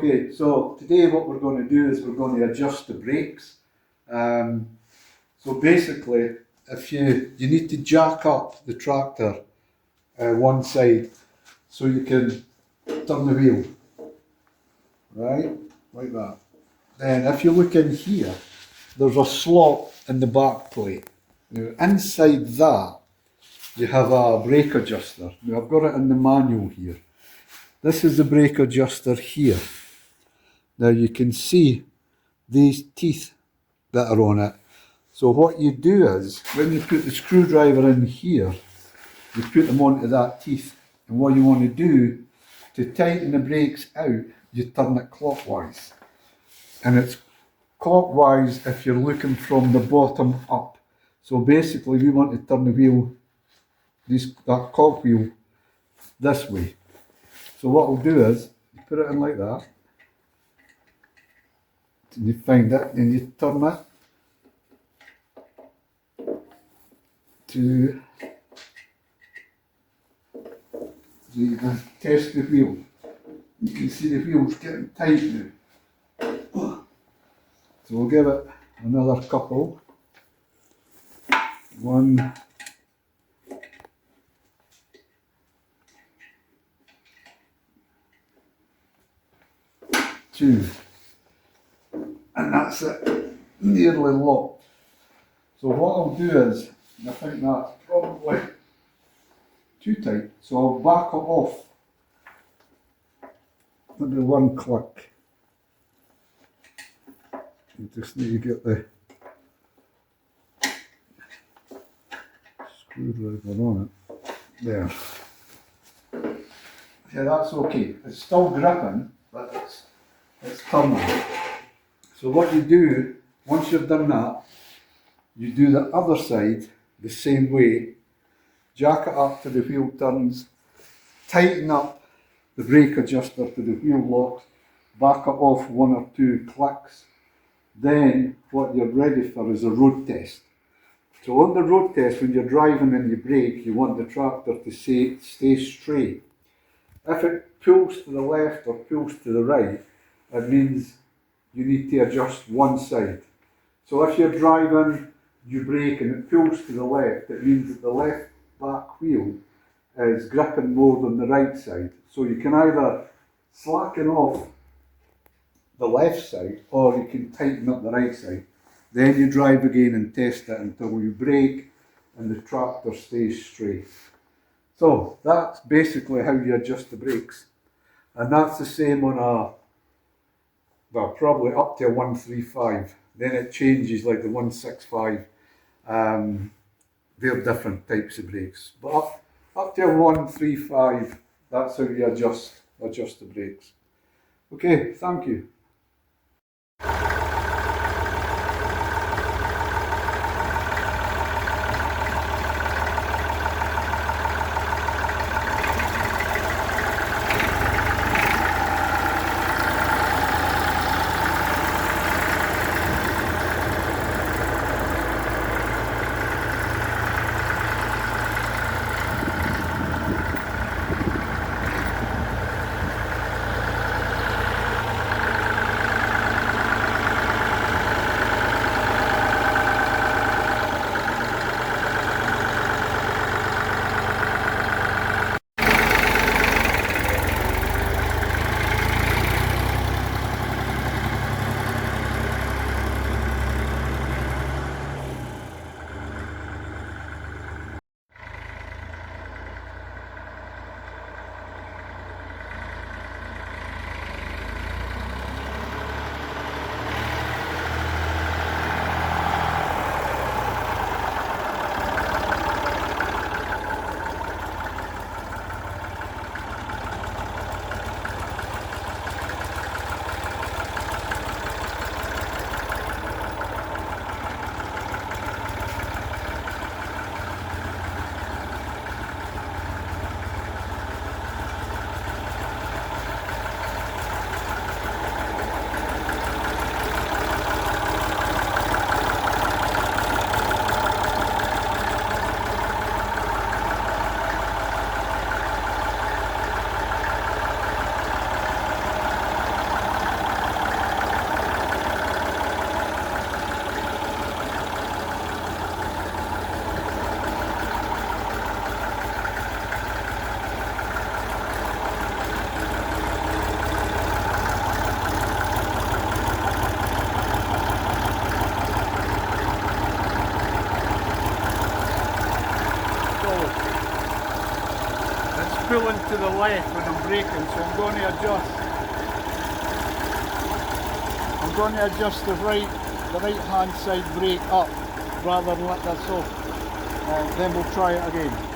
Okay, so today what we're going to do is we're going to adjust the brakes. So basically, if you need to jack up the tractor one side so you can turn the wheel, right, like that. Then if you look in here, there's a slot in the back plate. Now inside that you have a brake adjuster. Now I've got it in the manual here. This is the brake adjuster here. Now you can see these teeth that are on it. So what you do is, when you put the screwdriver in here, you put them onto that teeth. And what you want to do, to tighten the brakes out, you turn it clockwise. And it's clockwise if you're looking from the bottom up. So basically we want to turn the wheel, that cog wheel, this way. So what we'll do is, you put it in like that, and you find it, and you turn it to, so you can test the wheel. You can see the wheel's getting tight now. So we'll give it another couple. 1, 2, and that's it, nearly locked. So what I'll do is, I think that's probably too tight, so I'll back it off. Maybe one click. You just need to get the screwdriver on it. There. Yeah, that's okay. It's still gripping, but it's turning. So what you do, once you've done that, you do the other side the same way. Jack it up to the wheel turns, tighten up the brake adjuster to the wheel locks, back it off 1 or 2 clicks. Then what you're ready for is a road test. So on the road test, when you're driving and you brake, you want the tractor to stay straight. If it pulls to the left or pulls to the right, it means you need to adjust one side. So if you're driving, you brake and it pulls to the left, it means that the left back wheel is gripping more than the right side. So you can either slacken off the left side or you can tighten up the right side. Then you drive again and test it until you brake and the tractor stays straight. So that's basically how you adjust the brakes. And that's the same on probably up to a 135. Then it changes like the 165. They're different types of brakes. But up to a 135, that's how you adjust the brakes. Okay, thank you. pulling to the left when I'm braking, so I'm going to adjust. I'm going to adjust the right hand side brake up rather than let that off. Then we'll try it again.